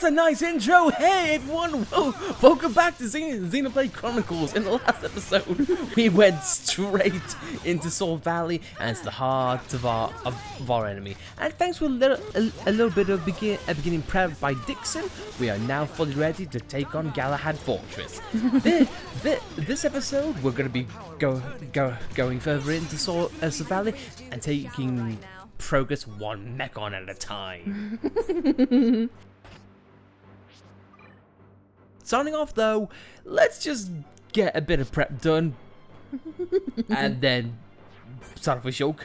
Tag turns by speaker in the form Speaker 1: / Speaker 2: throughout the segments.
Speaker 1: a nice intro! Hey everyone, welcome back to Xenoblade Chronicles. In the last episode, we went straight into Sword Valley, and it's the heart of our enemy. And thanks for a little bit of beginning prep by Dixon, we are now fully ready to take on Galahad Fortress. This episode, we're going to be going further into Sword Valley and taking progress one Mechon at a time. Starting off though, let's just get a bit of prep done and then start off with Shulk.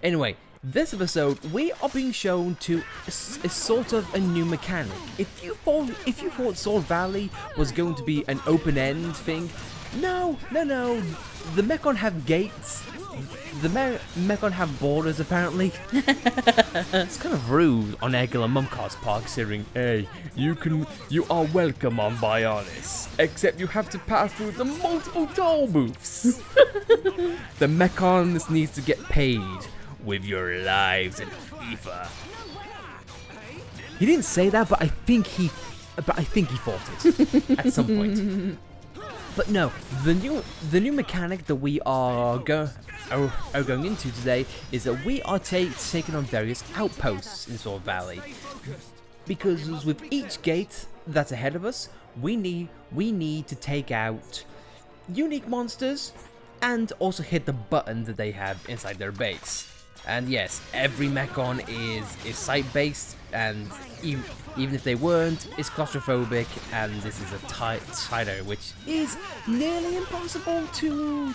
Speaker 1: Anyway, this episode we are being shown to a sort of a new mechanic. If you thought Sword Valley was going to be an open-end thing, no. The Mechon have gates. The Mechon have borders, apparently. It's kind of rude on Egil and Mumkar's part, considering, hey, you are welcome on Bionis, except you have to pass through the multiple toll booths. The Mechons needs to get paid with your lives in FIFA. He didn't say that, but I think he thought it at some point. But no, the new mechanic that we are going into today is that we are taking on various outposts in Sword Valley. Because with each gate that's ahead of us, we need to take out unique monsters and also hit the button that they have inside their base. And yes, every Mechon is site-based, and even if they weren't, it's claustrophobic, and this is a tight area, which is nearly impossible to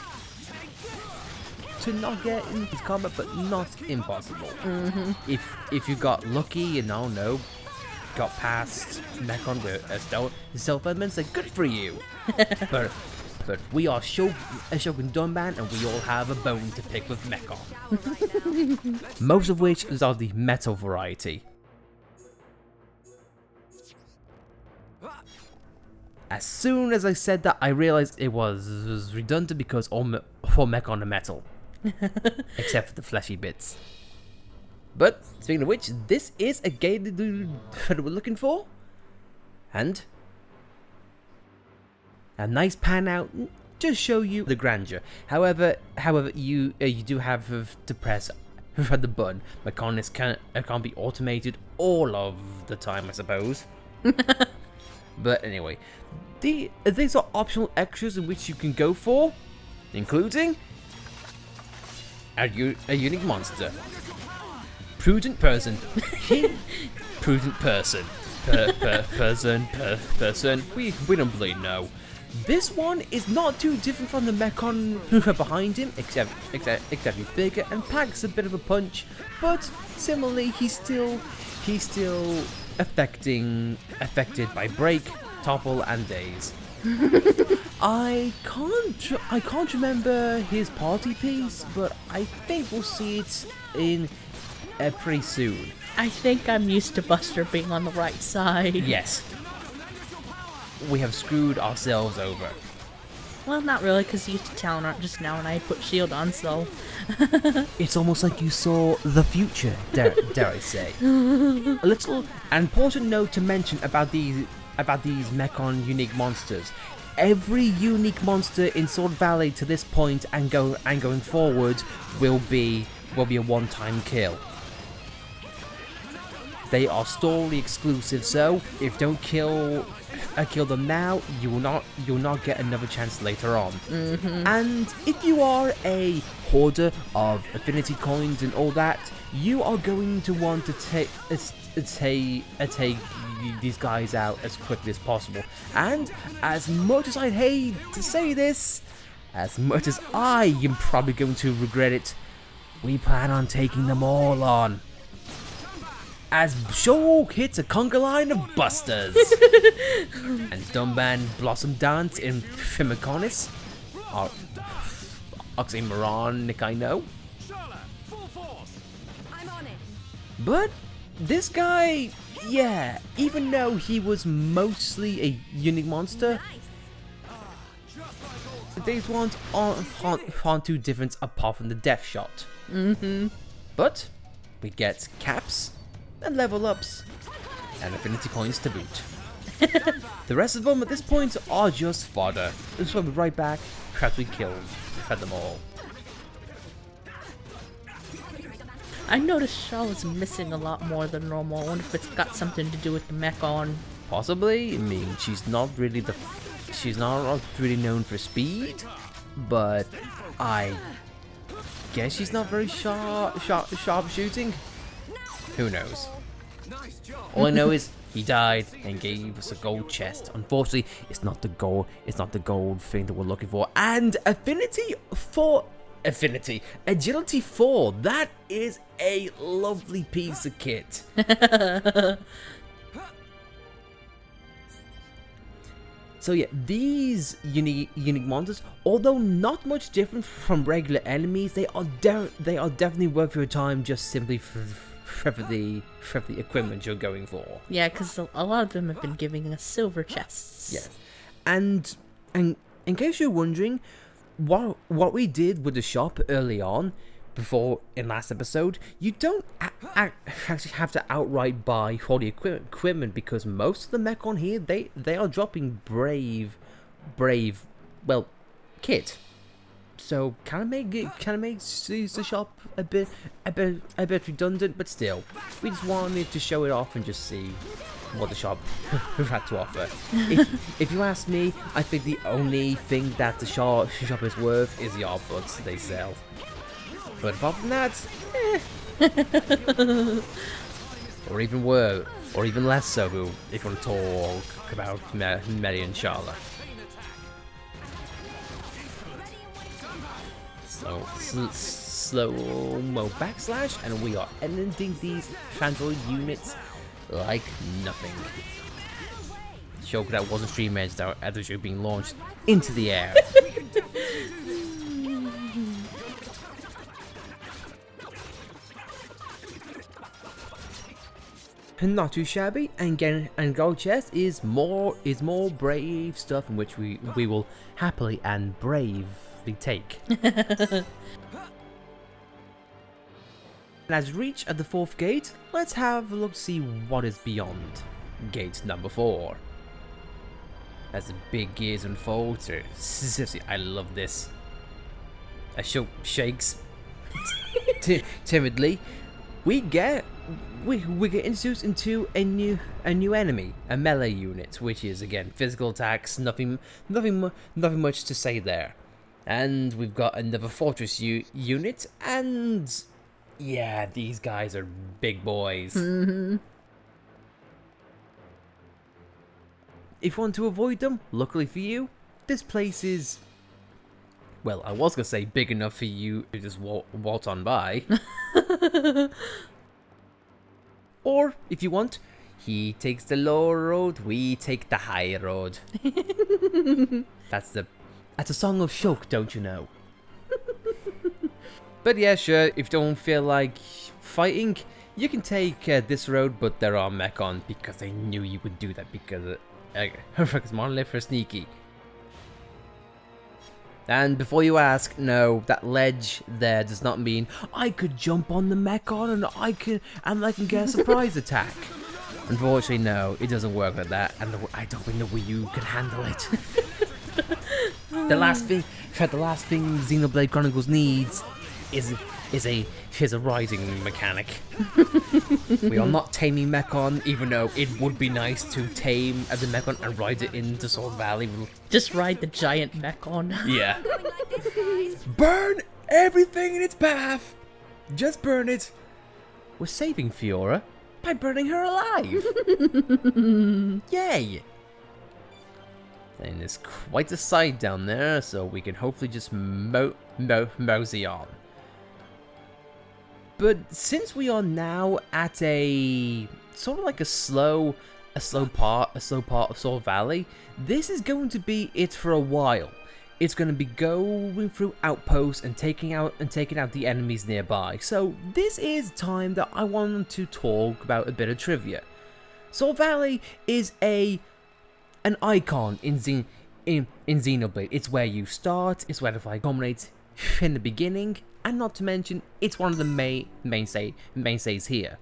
Speaker 1: not get into combat, but not impossible. If you got lucky and got past Mechon with a stealth elements, then good for you. but we are Shogun Dunban, and we all have a bone to pick with Mechon. Most of which is of the metal variety. As soon as I said that, I realized it was redundant because all Mechon are metal. Except for the fleshy bits. But, speaking of which, this is a game that we're looking for. And a nice pan out, just show you the grandeur. However, you do have to press the button. Mechanics can't be automated all of the time, I suppose. But anyway, these are optional extras in which you can go for, including a unique monster, prudent person, prudent person, person. We don't really know. This one is not too different from the Mechon who are behind him, except he's bigger and packs a bit of a punch. But similarly, he's still affected by break, topple, and daze. I can't remember his party piece, but I think we'll see it in pretty soon.
Speaker 2: I think I'm used to Buster being on the right side.
Speaker 1: Yes. We have screwed ourselves over.
Speaker 2: Well, not really, because you used to talent art just now and I put shield on, so...
Speaker 1: It's almost like you saw the future, dare I say. A little important note to mention about these Mechon unique monsters. Every unique monster in Sword Valley to this point and going forward will be a one-time kill. They are story exclusive, so if you don't kill them now, you will not get another chance later on. And if you are a hoarder of affinity coins and all that, you are going to want to take these guys out as quickly as possible. And as much as I'd hate to say this, as much as I am probably going to regret it, we plan on taking them all on. As Shulk hits a conga line of busters. And Dunban Blossom Dance in Fimiconis. Oxymoronic, I know. But this guy, yeah, even though he was mostly a unique monster, these ones aren't too different apart from the death shot. But we get caps and level ups. and affinity points to boot. The rest of them at this point are just fodder. This will be right back after we fed them all.
Speaker 2: I noticed Shaw was missing a lot more than normal. I wonder if it's got something to do with the Mechon.
Speaker 1: Possibly. I mean, she's not really known for speed, but I guess she's not very sharp shooting. Who knows? All I know is he died and gave us a gold chest. Unfortunately, it's not the gold thing that we're looking for. And agility 4. That is a lovely piece of kit. So yeah, these unique monsters, although not much different from regular enemies, they are definitely worth your time just simply for the equipment you're going for.
Speaker 2: Yeah, because a lot of them have been giving us silver chests.
Speaker 1: Yes, and in case you're wondering, what we did with the shop early on, in last episode, you don't actually have to outright buy all the equipment, because most of the Mechon here, they are dropping brave, well, kit. So kind of makes the shop a bit redundant, but still, we just wanted to show it off and just see what the shop had to offer. If you ask me, I think the only thing that the shop is worth is the art books they sell. But apart from that, or even less so, if you want to talk about Mary and Charlotte. So, slow-mo backslash, and we are ending these Phantom units like nothing. Joke that wasn't stream edged out as they were being launched into the air. Not too shabby, and gold chest is more brave stuff, in which we will happily and bravely take. And as we reach at the 4th gate, let's have a look to see what is beyond gate number 4. As the big gears unfold, seriously, I love this. As shakes timidly, we get introduced into a new enemy, a melee unit, which is again physical attacks. Nothing much to say there. And we've got another fortress unit, and yeah, these guys are big boys.
Speaker 2: Mm-hmm.
Speaker 1: If you want to avoid them, luckily for you, this place is, well, I was gonna say big enough for you to just waltz on by. Or, if you want, he takes the low road, we take the high road. That's a song of Shulk, don't you know? But yeah, sure, if you don't feel like fighting, you can take this road, but there are Mechon, because I knew you would do that, because Monolith are sneaky. And before you ask, no, that ledge there does not mean I could jump on the Mechon and I can get a surprise attack. Unfortunately, no, it doesn't work like that, and I don't think the Wii U can handle it. The last thing Xenoblade Chronicles needs is a riding mechanic. We are not taming Mechon, even though it would be nice to tame as a Mechon and ride it into Sword Valley.
Speaker 2: Just ride the giant Mechon.
Speaker 1: Yeah. Burn everything in its path! Just burn it! We're saving Fiora by burning her alive! Yay! And there's quite a sight down there, so we can hopefully just mosey on. But since we are now at a sort of like a slow part of Sword Valley, this is going to be it for a while. It's going to be going through Outposts and taking out the enemies nearby. So this is time that I want to talk about a bit of trivia. Sword Valley is an icon in Xenoblade. It's where you start. It's where the fight culminates in the beginning. And not to mention, it's one of the mainstays here.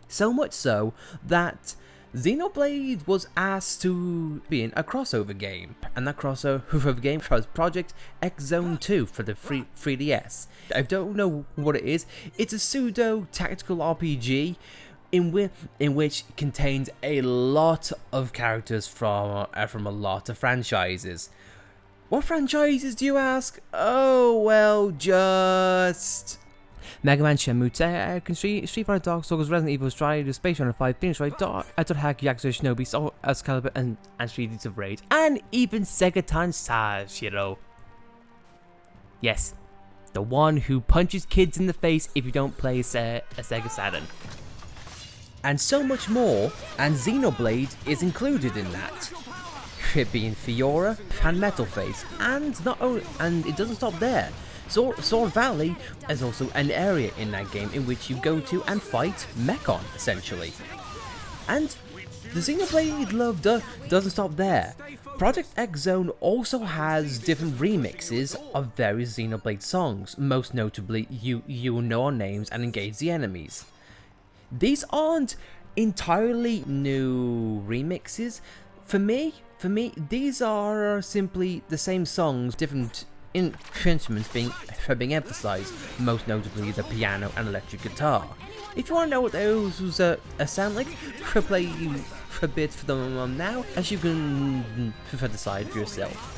Speaker 1: So much so that Xenoblade was asked to be in a crossover game, and that crossover game was Project X Zone 2 for the 3DS. I don't know what it is. It's a pseudo-tactical RPG in which contains a lot of characters from a lot of franchises. What franchises, do you ask? Oh, well, just Mega Man, Shenmue, Tekken, Street Fighter, Dark Souls, Resident Evil, Strider, Space Runner 5, Phoenix Wright, Dot Hack, Yakuza, Shinobi, Soul Calibur, and Streets of Rage, and even Sega Tanshiro. Yes, the one who punches kids in the face if you don't play a Sega Saturn. And so much more, and Xenoblade is included in that. It being Fiora and Metal Face, and it doesn't stop there. Sword Valley is also an area in that game in which you go to and fight Mechon, essentially. And the Xenoblade love doesn't stop there. Project X Zone also has different remixes of various Xenoblade songs, most notably You Will Know Our Names and Engage the Enemies. These aren't entirely new remixes. For me, these are simply the same songs, different instruments being emphasized, most notably the piano and electric guitar. If you want to know what those sound like, I'll play a bit for them now, as you can decide for yourself.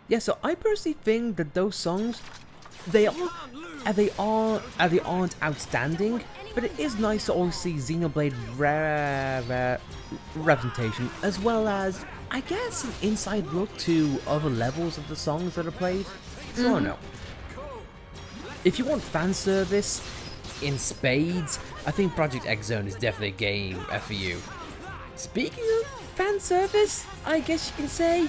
Speaker 1: Yeah, so I personally think that those songs, they aren't outstanding, but it is nice to always see Xenoblade representation, as well as, I guess, an inside look to other levels of the songs that are played. So I don't know. If you want fan service in spades, I think Project X Zone is definitely a game for you. Speaking of fan service, I guess you can say,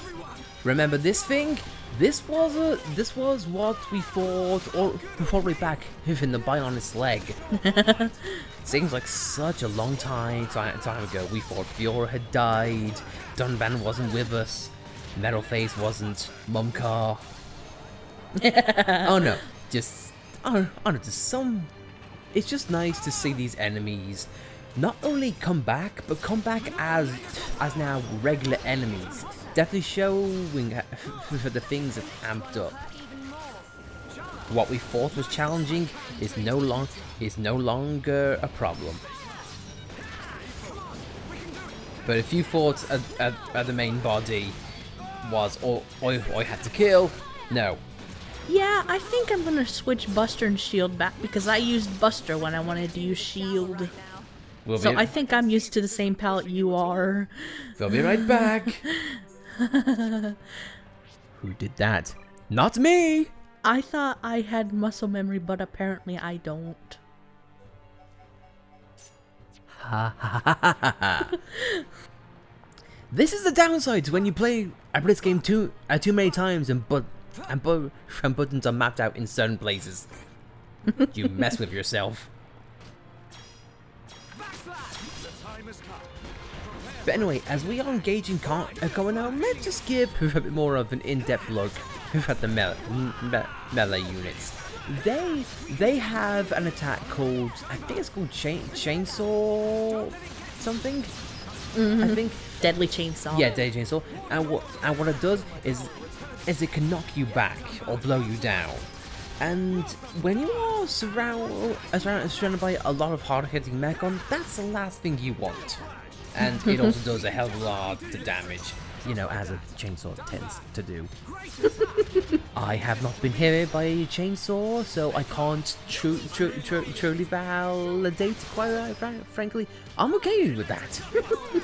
Speaker 1: remember this thing? This was what we fought all the way back within the Bionis leg. Seems like such a long time ago. We thought Fiora had died, Dunban wasn't with us, Metalface wasn't, Mumcar. Oh no, just it's just nice to see these enemies not only come back, but come back as now regular enemies. Definitely showing the things have amped up. What we thought was challenging is no longer a problem. But if you thought the main body was all I had to kill, no.
Speaker 2: Yeah, I think I'm gonna switch Buster and Shield back because I used Buster when I wanted to use Shield. So I think I'm used to the same palette you are.
Speaker 1: We'll be right back. Who did that? Not me!
Speaker 2: I thought I had muscle memory, but apparently I don't.
Speaker 1: Ha ha ha ha ha. This is the downside to when you play a Blitz game too many times and buttons are mapped out in certain places. You mess with yourself. But anyway, as we are engaging going now, let's just give a bit more of an in-depth look at the melee units. They have an attack called, I think it's called chainsaw something. I think
Speaker 2: Deadly Chainsaw.
Speaker 1: Yeah, Deadly Chainsaw. And what it does is it can knock you back or blow you down. And when you are surrounded by a lot of hard-hitting Mechon, that's the last thing you want. And it also does a hell of a lot of damage, you know, as a chainsaw tends to do. I have not been hit by a chainsaw, so I can't truly validate, quite frankly. I'm okay with that.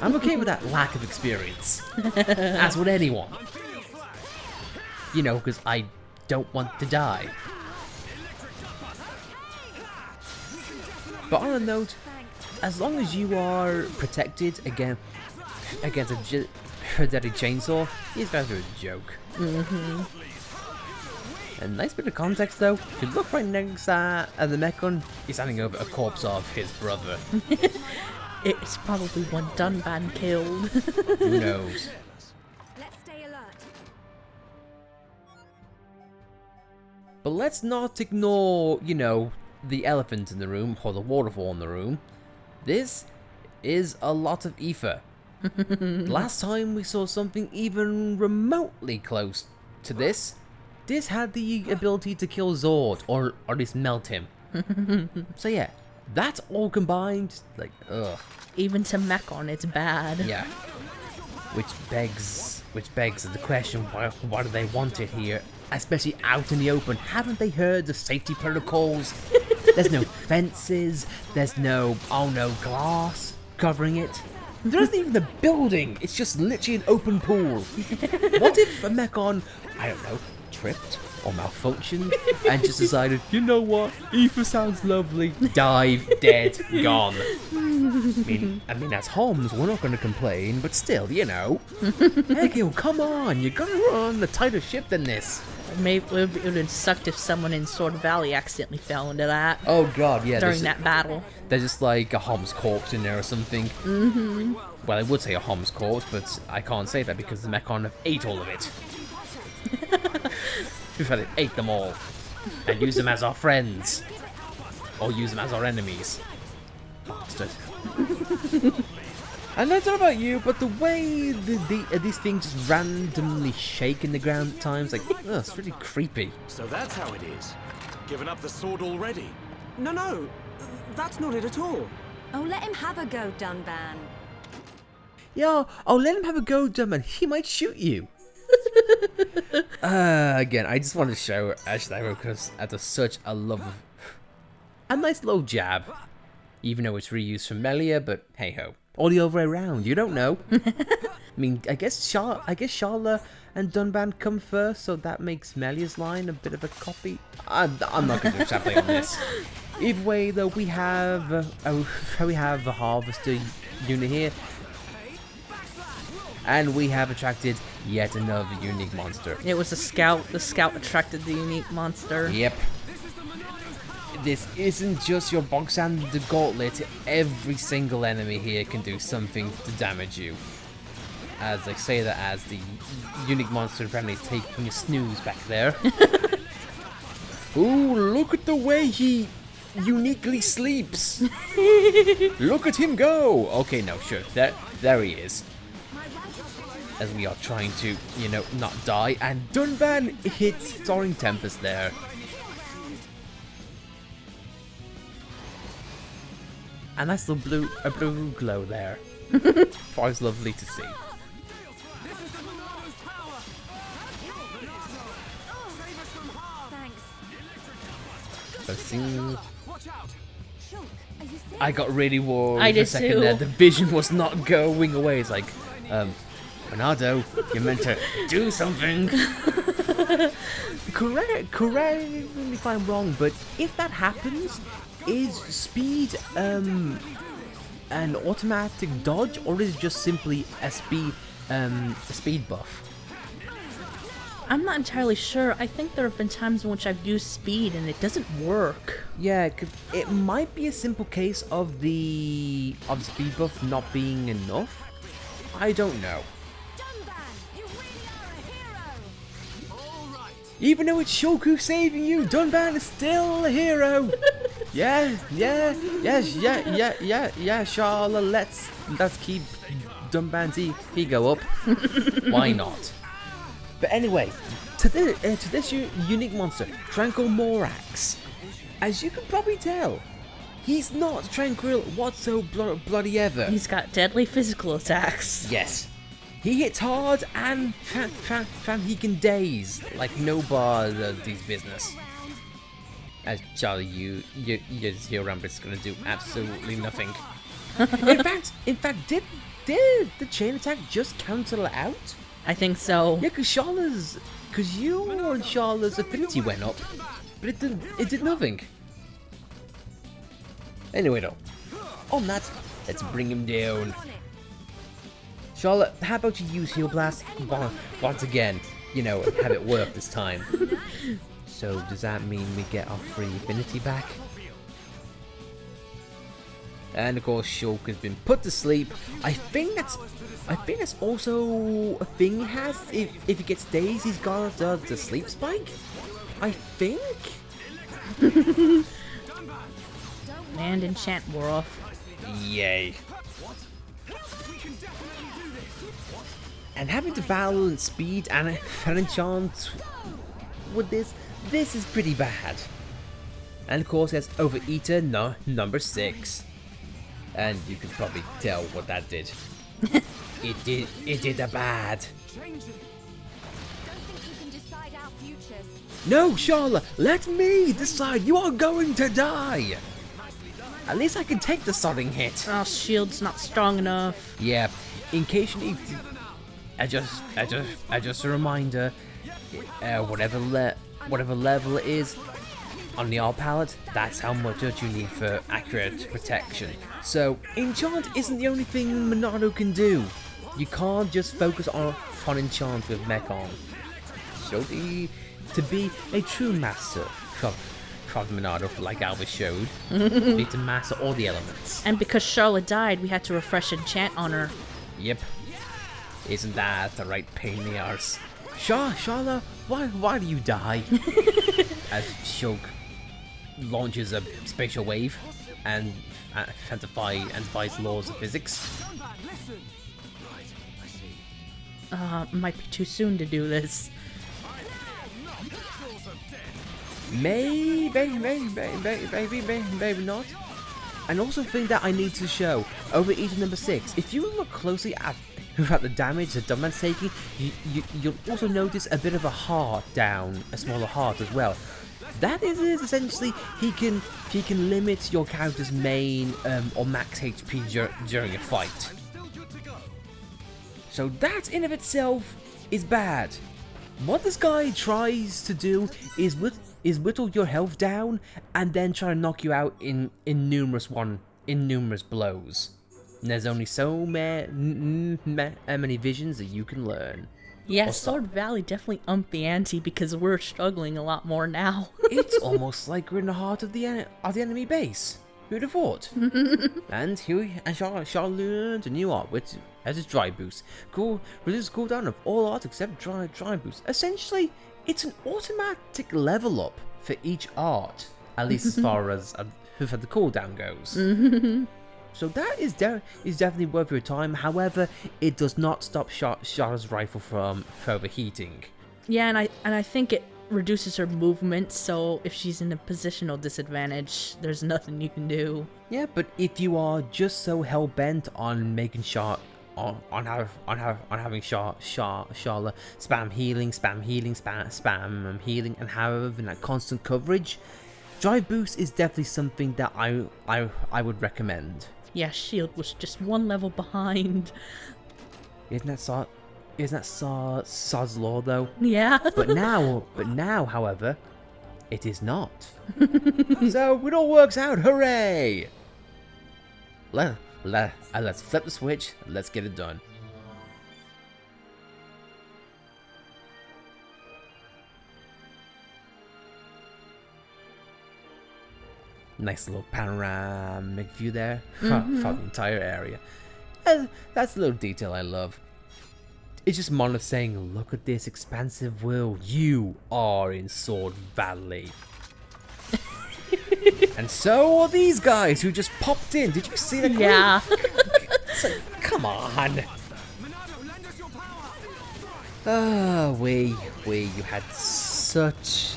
Speaker 1: I'm okay with that lack of experience. As would anyone. You know, because I don't want to die. But on a note, as long as you are protected against a deadly chainsaw, these guys are a joke. A nice bit of context though, if you look right next at the Mechon, he's standing over a corpse of his brother.
Speaker 2: It's probably one Dunban killed.
Speaker 1: Who knows?
Speaker 3: Let's stay alert.
Speaker 1: But let's not ignore, you know, the elephant in the room, or the waterfall in the room. This is a lot of ether. Last time we saw something even remotely close to this had the ability to kill Zord, or at least melt him. So yeah, that's all combined, like, ugh.
Speaker 2: Even to Mechon, it's bad.
Speaker 1: Yeah. Which begs the question, why do they want it here? Especially out in the open. Haven't they heard the safety protocols? There's no fences, there's no, glass covering it. There isn't even a building, it's just literally an open pool. What if a Mechon, I don't know, tripped or malfunctioned and just decided, you know what, ether sounds lovely, dive, dead, gone. I mean, as Homs, we're not going to complain, but still, you know. Heck, come on, you gotta run a tighter ship than this.
Speaker 2: Maybe it would have sucked if someone in Sword Valley accidentally fell into that.
Speaker 1: Oh god, yeah.
Speaker 2: During that battle.
Speaker 1: There's just like a Homs corpse in there or something. Well, I would say a Homs corpse, but I can't say that because the Mechon have ate all of it. We've had it ate them all. And use them as our friends. Or use them as our enemies. Bastard. And I don't know about you, but the way these things just randomly shake in the ground at times, like, it's really creepy.
Speaker 4: So that's how it is. Given up the sword already?
Speaker 5: No, that's not it at all.
Speaker 3: Oh, let him have a go, Dunban.
Speaker 1: Yeah, let him have a go, Dunban. He might shoot you. Again, I just want to show Ashley because at such a love, a nice little jab even though it's reused from Melia, but hey ho. Or the other way around, you don't know. I mean, I guess Sharla and Dunban come first, so that makes Melia's line a bit of a copy. I'm not going to extrapolate on this. Either way, though, we have a Harvester unit here, and we have attracted yet another unique monster.
Speaker 2: It was a scout. The scout attracted the unique monster.
Speaker 1: Yep. This isn't just your box and the gauntlet. Every single enemy here can do something to damage you. As I say that, as the unique monster apparently is taking a snooze back there. Ooh, look at the way he uniquely sleeps. Look at him go. Okay, no, sure. There he is. As we are trying to, you know, not die. And Dunban hits Soaring Tempest there. A nice little blue glow there. It's lovely to see. I got really worried for a second there. The vision was not going away. It's like, Bernardo, you're meant to do something. Correct me if I'm wrong, but if that happens, is speed an automatic dodge, or is it just simply a speed buff?
Speaker 2: I'm not entirely sure. I think there have been times in which I've used speed and it doesn't work.
Speaker 1: Yeah, it might be a simple case of the speed buff not being enough. I don't know. Even though it's Shoku saving you, Dunban is still a hero. Yeah, Charlotte, let's keep Dunban's ego up. Why not? But anyway, to this unique monster, Tranquil Morax. As you can probably tell, he's not tranquil whatsoever bloody ever.
Speaker 2: He's got deadly physical attacks.
Speaker 1: Yes. He hits hard and fam, he can daze like nobody's business. As Charlie, your Zero Rampant's gonna do absolutely nothing. in fact, did the chain attack just cancel it out?
Speaker 2: I think so.
Speaker 1: Yeah, because you and Charlotte's affinity went up, but it did nothing. Anyway, though, on that, let's bring him down. Charlotte, how about you use Heal Blast once again? You know, have it work this time. So, does that mean we get our free affinity back? And of course, Shulk has been put to sleep. I think that's also a thing he has. If he gets dazed, he's got the sleep spike. I think.
Speaker 2: And enchant wore off.
Speaker 1: Yay. And having to balance speed and enchant with this is pretty bad. And of course, there's Overeater number 6. And you can probably tell what that did. It did a bad. No, Charlotte, let me decide. You are going to die. At least I can take the sodding hit.
Speaker 2: Oh, shield's not strong enough.
Speaker 1: Yeah, in case you need to, just a reminder, whatever level it is on the R palette, that's how much you need for accurate protection. So enchant isn't the only thing Monado can do. You can't just focus on enchant with Mechon. So to be a true master from Monado, like Albus showed, you need to master all the elements.
Speaker 2: And because Charlotte died, we had to refresh enchant on her.
Speaker 1: Yep. Isn't that the right pain in the arse? Charlotte, why do you die? As Shulk launches a spatial wave and defies laws of physics.
Speaker 2: Might be too soon to do this.
Speaker 1: Maybe not. And also thing that I need to show, Overeater number 6, if you look closely at the damage that Dunban's taking, you'll also notice a bit of a heart down, a smaller heart as well. that is essentially he can limit your character's main or max HP during a fight. So that in of itself is bad. What this guy tries to do is whittle your health down and then try to knock you out in numerous blows. And there's only so many visions that you can learn.
Speaker 2: Yeah, Sword Valley definitely upped the ante because we're struggling a lot more now.
Speaker 1: It's almost like we're in the heart of the enemy base. Who'd have thought? And Shaw learned a new art, which has its dry boost. Reduces cooldown of all art except dry boost. Essentially, it's an automatic level up for each art, at least as far as the cooldown goes. So that is definitely worth your time. However, it does not stop Shara's rifle from overheating.
Speaker 2: Yeah, and I think it reduces her movement, so if she's in a positional disadvantage, there's nothing you can do.
Speaker 1: Yeah, but if you are just so hell bent on making on having Sharla spam healing, and having that constant coverage, drive boost is definitely something that I would recommend.
Speaker 2: Yeah, Shield was just one level behind.
Speaker 1: Isn't that Sod's law though?
Speaker 2: Yeah.
Speaker 1: But now, however, it is not. So it all works out. Hooray! Let's flip the switch. Let's get it done. Nice little panoramic view there for the entire area. That's a little detail I love. It's just Monolith saying, look at this expansive world. You are in Sword Valley. And so are these guys who just popped in. Did you see that?
Speaker 2: Yeah.
Speaker 1: Like, come on. Oh, you had such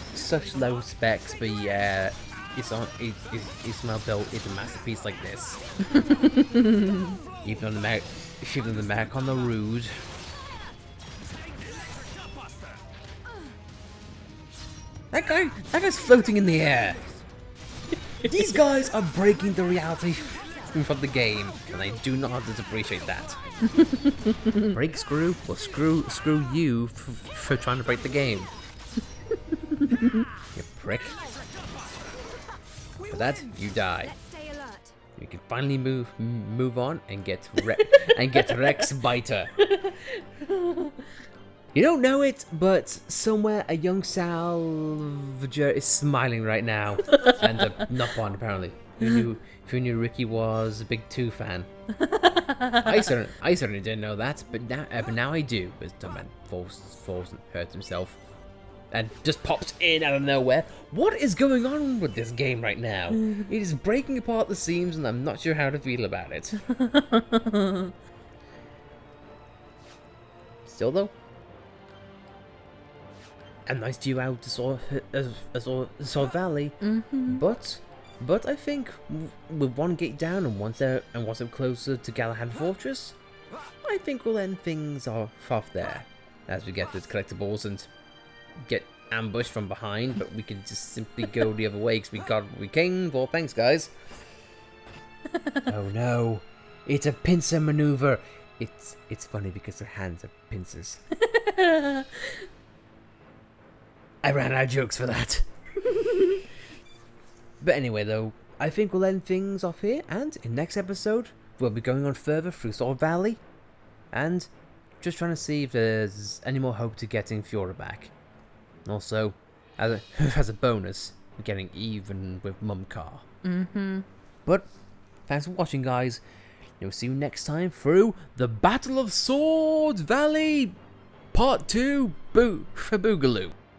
Speaker 1: low specs, but yeah, Ismail is a masterpiece like this. Even on the Mech on the Rude. That guy's floating in the air. These guys are breaking the reality from the game, and I do not appreciate that. Break screw? Well, screw you for trying to break the game. You prick. For that, you die. You can finally move on and get Rex Biter. You don't know it, but somewhere a young salvager is smiling right now. And not one, apparently. Who knew Ricky was a big 2 fan? I certainly didn't know that, but now I do. As dumb man falls and hurts himself, and just pops in out of nowhere. What is going on with this game right now? It is breaking apart the seams, and I'm not sure how to feel about it. Still though, a nice view out to Sword Valley, but I think with one gate down and once they're closer to Galahad Fortress, I think we'll end things off there as we get the collectibles and get ambushed from behind. But we can just simply go the other way because we got what we came for. Thanks, guys. Oh no, it's a pincer maneuver. It's funny because their hands are pincers. I ran out of jokes for that. But anyway, though, I think we'll end things off here, and in next episode, we'll be going on further through Sword Valley, and just trying to see if there's any more hope to getting Fiora back. Also, as a bonus, getting even with Mumcar. But, thanks for watching, guys. We'll see you next time through the Battle of Sword Valley Part 2 for Boogaloo.